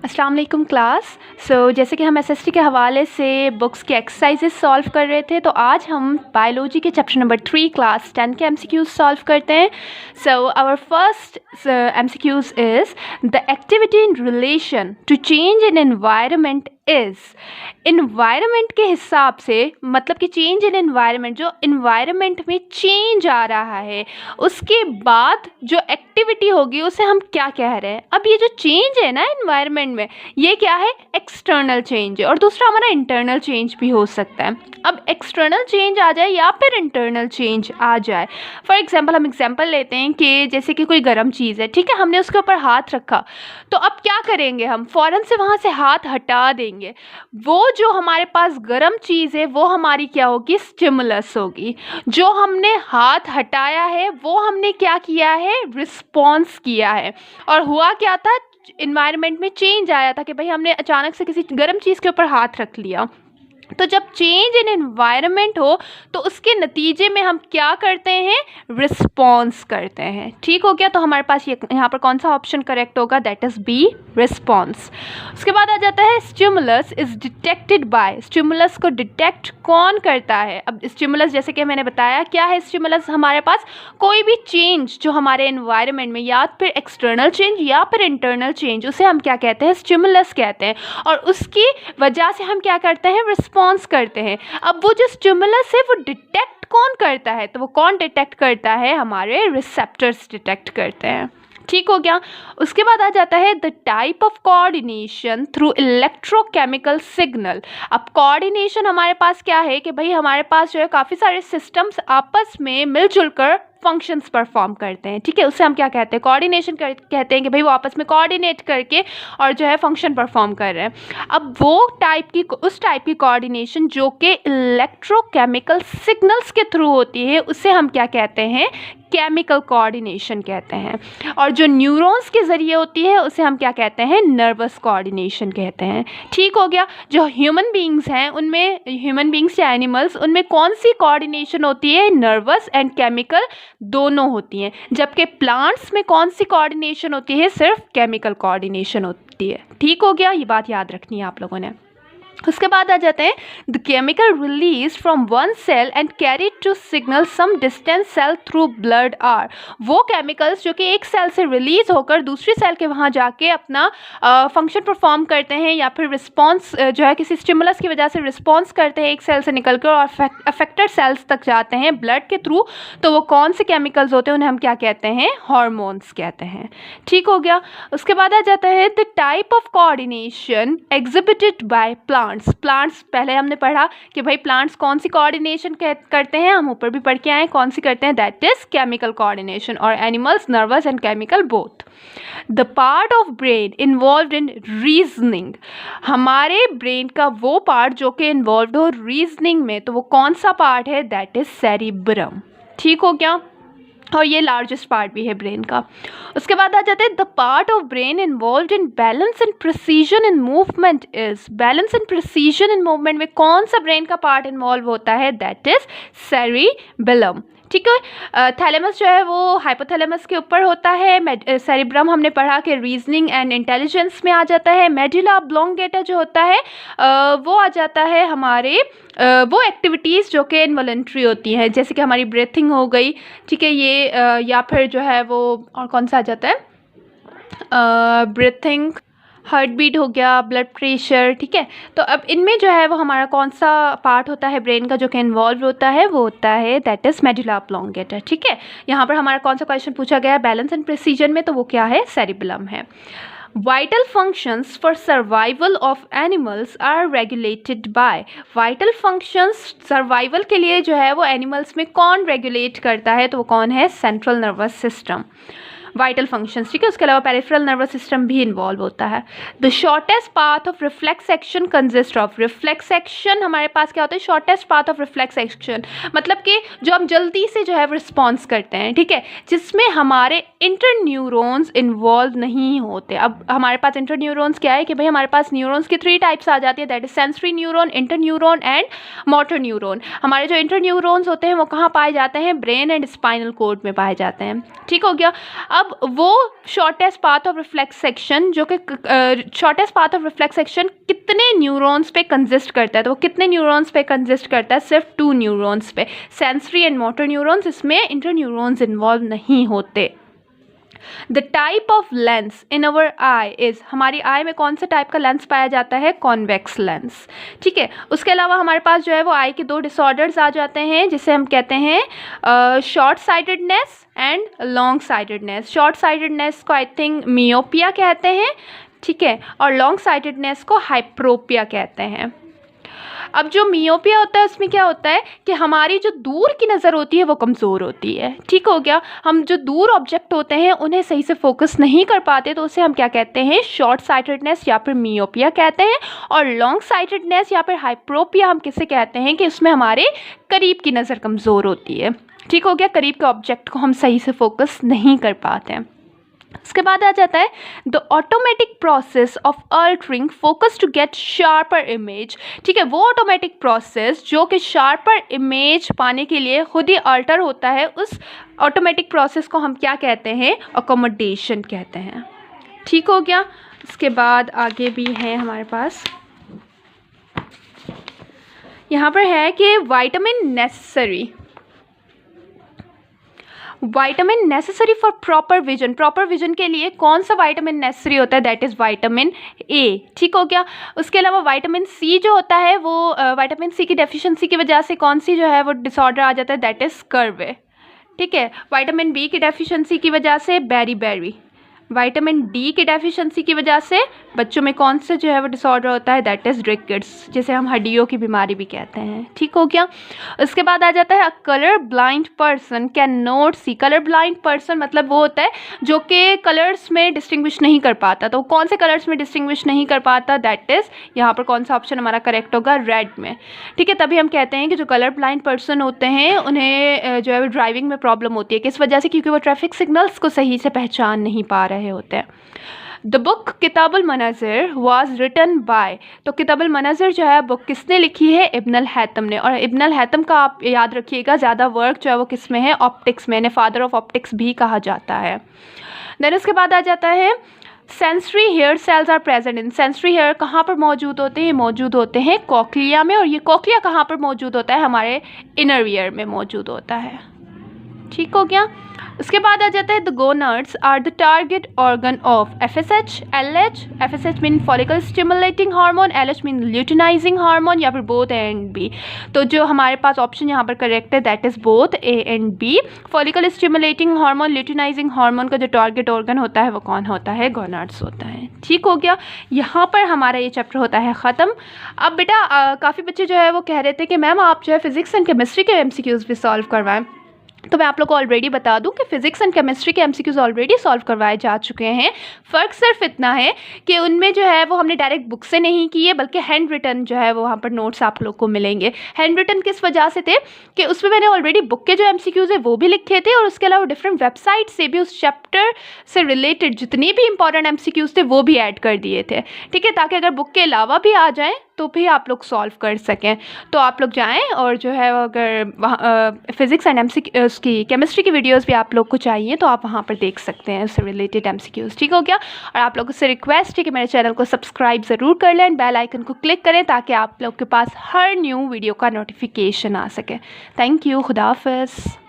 अस्सलाम वालेकुम क्लास। जैसे कि हम एसएसटी के हवाले से बुक्स के एक्सरसाइजेस सॉल्व कर रहे थे, तो आज हम बायोलॉजी के चैप्टर नंबर 3 क्लास 10 के एमसीक्यूज सॉल्व करते हैं। Our first MCQs is the activity in relation to change in environment is. Environment के हिसाब से मतलब कि चेंज इन एनवायरनमेंट, जो इन्वायरमेंट में चेंज आ रहा है उसके बाद जो एक्टिविटी होगी उसे हम क्या कह रहे हैं। अब ये जो चेंज है ना एनवायरनमेंट में, ये क्या है? एक्सटर्नल चेंज है, और दूसरा हमारा इंटरनल चेंज भी हो सकता है। अब एक्सटर्नल चेंज आ जाए या फिर इंटरनल चेंज आ जाए, फॉर एग्जांपल हम एग्जांपल लेते हैं कि जैसे कि कोई गर्म चीज़ है, ठीक है, हमने उसके ऊपर हाथ रखा, तो अब क्या करेंगे? हम फ़ौरन से वहाँ से हाथ हटा देंगे। वो जो हमारे पास गर्म चीज़ है वो हमारी क्या होगी? स्टिमुलस होगी। जो हमने हाथ हटाया है वो हमने क्या किया है? रिस्पॉन्स किया है। और हुआ क्या था? इन्वायरमेंट में चेंज आया था कि भाई हमने अचानक से किसी गर्म चीज़ के ऊपर हाथ रख लिया। तो जब चेंज इन एनवायरनमेंट हो तो उसके नतीजे में हम क्या करते हैं? रिस्पॉन्स करते हैं। ठीक हो गया? तो हमारे पास ये यहाँ पर कौन सा ऑप्शन करेक्ट होगा? That is B, response. उसके बाद आ जाता है stimulus is detected by. Stimulus को डिटेक्ट कौन करता है? अब स्टिमुलस जैसे कि मैंने बताया, क्या है स्टिमुलस? हमारे पास कोई भी चेंज जो हमारे एनवायरनमेंट में, या फिर एक्सटर्नल चेंज या फिर इंटरनल चेंज, उसे हम क्या कहते हैं? स्टिमुलस कहते हैं। और उसकी वजह से हम क्या करते हैं? रिस्पॉन्स करते हैं। अब वो जो स्टिमुलस है वो डिटेक्ट कौन करता है? तो वो कौन डिटेक्ट करता है? हमारे रिसेप्टर्स डिटेक्ट करते हैं। ठीक हो गया? उसके बाद आ जाता है the type of coordination through electrochemical signal. अब कोऑर्डिनेशन हमारे पास क्या है कि भाई हमारे पास जो है काफ़ी सारे सिस्टम्स आपस में मिलजुल कर फंक्शंस परफॉर्म करते हैं। ठीक है, उसे हम क्या कहते हैं? कोऑर्डिनेशन कहते हैं कि भाई वो आपस में कोऑर्डिनेट करके और जो है फंक्शन परफॉर्म कर रहे हैं। अब वो उस टाइप की कोऑर्डिनेशन जो कि इलेक्ट्रोकेमिकल सिग्नल्स के थ्रू होती है, उसे हम क्या कहते हैं? केमिकल कोऑर्डिनेशन कहते हैं। और जो न्यूरॉन्स के ज़रिए होती है उसे हम क्या कहते हैं? नर्वस कोऑर्डिनेशन कहते हैं। ठीक हो गया? जो ह्यूमन बींग्स हैं उनमें, ह्यूमन बींग्स या एनिमल्स, उनमें कौन सी कोऑर्डिनेशन होती है? नर्वस एंड केमिकल दोनों होती हैं। जबकि प्लांट्स में कौन सी कोऑर्डिनेशन होती है? सिर्फ केमिकल कोऑर्डिनेशन होती है। ठीक हो गया? ये बात याद रखनी है आप लोगों ने। उसके बाद आ जाते हैं the chemical release from one cell and carry to signal some distance cell through blood are. वो केमिकल्स जो कि एक सेल से रिलीज होकर दूसरी सेल के वहाँ जाके अपना फंक्शन परफॉर्म करते हैं, या फिर रिस्पॉन्स जो है किसी स्टिमुलस की वजह से रिस्पॉन्स करते हैं एक सेल से निकलकर और अफेक्टेड सेल्स तक जाते हैं ब्लड के थ्रू, तो वो कौन से केमिकल्स होते हैं? उन्हें हम क्या कहते हैं? हार्मोन्स कहते हैं। ठीक हो गया? उसके बाद आ जाता है the type of coordination exhibited by plants पहले हमने पढ़ा कि भाई प्लांट्स कौन सी कोऑर्डिनेशन करते हैं, हम ऊपर भी पढ़ के आए कौन सी करते हैं, दैट इज केमिकल कोऑर्डिनेशन। और animals nervous and chemical both. The part of brain involve in reasoning. हमारे ब्रेन का वो पार्ट जो कि इन्वॉल्व हो रीजनिंग में, तो वो कौन सा पार्ट है? That is cerebrum. ठीक हो गया? और ये लार्जेस्ट पार्ट भी है ब्रेन का। उसके बाद आ जाते हैं the part of brain involve in balance and precision in movement is. Balance and precision in movement में कौन सा ब्रेन का पार्ट इन्वॉल्व होता है? That is cerebellum. ठीक है? थैलेमस जो है वो हाइपोथैलेमस के ऊपर होता है। सेरिब्रम हमने पढ़ा कि रीजनिंग एंड इंटेलिजेंस में आ जाता है। मेडुला ऑब्लोंगेटा जो होता है वो आ जाता है हमारे वो एक्टिविटीज़ जो कि इनवॉलंटरी होती हैं, जैसे कि हमारी ब्रीथिंग हो गई, ठीक है, ये या फिर जो है वो और कौन सा आ जाता है? ब्रीथिंग, हार्ट बीट हो गया, ब्लड प्रेशर। ठीक है? तो अब इनमें जो है वो हमारा कौन सा पार्ट होता है ब्रेन का जो कि इन्वॉल्व होता है? वो होता है दैट इज़ मेडुला ऑब्लोंगेटा। ठीक है? यहाँ पर हमारा कौन सा क्वेश्चन पूछा गया है बैलेंस एंड प्रिसीजन में? तो वो क्या है? सेरिबेलम है। Vital functions for survival of animals are regulated by। vital functions survival के लिए जो है वो animals में कौन regulate करता है? तो वो कौन है? central nervous system। Vital functions. ठीक है? उसके अलावा पेरिफेरल नर्वस सिस्टम भी इन्वॉल्व होता है। The shortest path of reflex action consist of. Reflex action हमारे पास क्या होता है? Shortest path of reflex action मतलब कि जो हम जल्दी से जो है रिस्पॉन्स करते हैं, ठीक है, जिसमें हमारे इंटरन्यूरॉन्स इन्वॉल्व नहीं होते। अब हमारे पास इंटरन्यूरॉन्स क्या है कि भाई हमारे पास न्यूरॉन्स की 3 टाइप्स आ जाती है, that is sensory neuron, interneuron and motor neuron. हमारे जो इंटरन्यूरॉन्स होते हैं वो कहाँ पाए जाते हैं? ब्रेन एंड स्पाइनल कॉर्ड में पाए जाते हैं। ठीक हो गया? अब वो shortest path of reflex section जो कि shortest path of reflex section कितने न्यूरॉन्स पे कंसिस्ट करता है, तो वो कितने न्यूरॉन्स पे कंसिस्ट करता है, सिर्फ 2 न्यूरॉन्स पे, सेंसरी एंड मोटर न्यूरॉन्स, इसमें इंटर न्यूरॉन्स इन्वॉल्व नहीं होते। The type of lens in our I is, हमारी आई में कौन सा टाइप का लेंस पाया जाता है, कॉन्वेक्स लेंस। ठीक है, उसके अलावा हमारे पास जो है वो आई के 2 डिसऑर्डर्स आ जाते हैं जिसे हम कहते हैं short sightedness and long sightedness. Short sightedness को आई थिंक मियोपिया कहते हैं, ठीक है, और लॉन्ग साइटेडनेस को हाइप्रोपिया कहते हैं। अब जो मियोपिया होता है उसमें क्या होता है कि हमारी जो दूर की नज़र होती है वो कमज़ोर होती है। ठीक हो गया, हम जो दूर ऑब्जेक्ट होते हैं उन्हें सही से फोकस नहीं कर पाते, तो उसे हम क्या कहते हैं, शॉर्ट साइटेडनेस या फिर मियोपिया कहते हैं। और लॉन्ग साइटेडनेस या फिर हाइप्रोपिया हम किसे कहते हैं कि उसमें हमारे करीब की नज़र कमज़ोर होती है। ठीक हो गया, करीब के ऑब्जेक्ट को हम सही से फोकस नहीं कर पाते हैं। उसके बाद आ जाता है the automatic process of altering focus to get sharper image. ठीक है, वो ऑटोमेटिक प्रोसेस जो कि शार्पर इमेज पाने के लिए खुद ही अल्टर होता है, उस ऑटोमेटिक प्रोसेस को हम क्या कहते हैं, अकोमोडेशन कहते हैं। ठीक हो गया, उसके बाद आगे भी है हमारे पास, यहाँ पर है कि vitamin necessary, vitamin necessary for proper vision. Proper vision के लिए कौन सा विटामिन नेसेसरी होता है, दैट इज़ विटामिन ए। ठीक हो गया, उसके अलावा विटामिन सी जो होता है वो विटामिन सी की डेफिशिएंसी की वजह से कौन सी जो है वो डिसऑर्डर आ जाता है, दैट इज़ कर्वे। ठीक है, विटामिन बी की डेफिशिएंसी की वजह से बेरी, विटामिन डी की डेफिशिएंसी की वजह से बच्चों में कौन सा जो है वो डिसऑर्डर होता है, दैट इज़ रिकेट्स, जिसे हम हड्डियों की बीमारी भी कहते हैं। ठीक हो गया, उसके बाद आ जाता है a colour blind person can not see. Colour blind person मतलब वो होता है जो कि कलर्स में डिस्टिंग्विश नहीं कर पाता, तो कौन से कलर्स में डिस्टिंग्विश नहीं कर पाता, दैट इज़, यहाँ पर कौन सा ऑप्शन हमारा करेक्ट होगा, रेड में। ठीक है, तभी हम कहते हैं कि जो कलर ब्लाइंड पर्सन होते हैं उन्हें जो है वो ड्राइविंग में प्रॉब्लम होती है, किस वजह से, क्योंकि वो ट्रैफिक सिग्नल्स को सही से पहचान नहीं पा रहे होते हैं। द बुक किताबुल मनाज़िर वॉज रिटन बाय, तो किताबुल मनाज़िर जो है बुक किसने लिखी है, इब्न अल हैतम ने। और इब्न अल हैतम का आप याद रखिएगा ज़्यादा वर्क जो है वो किस में है, ऑप्टिक्स में, फादर ऑफ ऑप्टिक्स भी कहा जाता है। देन उसके बाद आ जाता है sensory hair cells are present in. Sensory hair कहाँ पर मौजूद होते हैं, मौजूद होते हैं कॉक्लिया में, और ये कॉक्लिया कहाँ पर मौजूद होता है, हमारे इनर ईयर में मौजूद होता है। ठीक हो गया, उसके बाद आ जाता है the gonads are the target organ of FSH, LH। FSH mean follicle stimulating hormone, LH mean luteinising hormone, या फिर बोथ A एंड B। तो जो हमारे पास ऑप्शन यहाँ पर करेक्ट है that is both A and B। Follicle stimulating hormone, luteinizing hormone का जो टारगेट ऑर्गन होता है वो कौन होता है, गोनाड्स होता है। ठीक हो गया, यहाँ पर हमारा ये चैप्टर होता है ख़त्म। अब बेटा काफ़ी बच्चे जो है वो कह रहे थे कि मैम आप जो है फिजिक्स एंड केमिस्ट्री के MCQs भी सॉल्व करवाएं, तो मैं आप लोग को ऑलरेडी बता दूं कि फिजिक्स एंड केमिस्ट्री के MCQs ऑलरेडी सॉल्व करवाए जा चुके हैं। फ़र्क सिर्फ इतना है कि उनमें जो है वो हमने डायरेक्ट बुक से नहीं किए, बल्कि हैंड रिटन जो है वो वहाँ पर नोट्स आप लोग को मिलेंगे। हैंड रिटन किस वजह से थे कि उसमें मैंने ऑलरेडी बुक के जो MCQs है वो भी लिखे थे, और उसके अलावा डिफरेंट वेबसाइट से भी उस चैप्टर से रिलेटेड जितनी भी इंपॉर्टेंट MCQs थे वो भी ऐड कर दिए थे। ठीक है, ताकि अगर बुक के अलावा भी आ जाएँ तो भी आप लोग सॉल्व कर सकें। तो आप लोग जाएं और जो है अगर फिज़िक्स एंड उसकी केमिस्ट्री की वीडियोस भी आप लोग को चाहिए तो आप वहाँ पर देख सकते हैं उससे रिलेटेड MCQs। ठीक हो गया, और आप लोगों से रिक्वेस्ट है कि मेरे चैनल को सब्सक्राइब ज़रूर कर लें, बेल आइकन को क्लिक करें ताकि आप लोग के पास हर न्यू वीडियो का नोटिफिकेशन आ सके। थैंक यू, खुदा हाफ़िज़।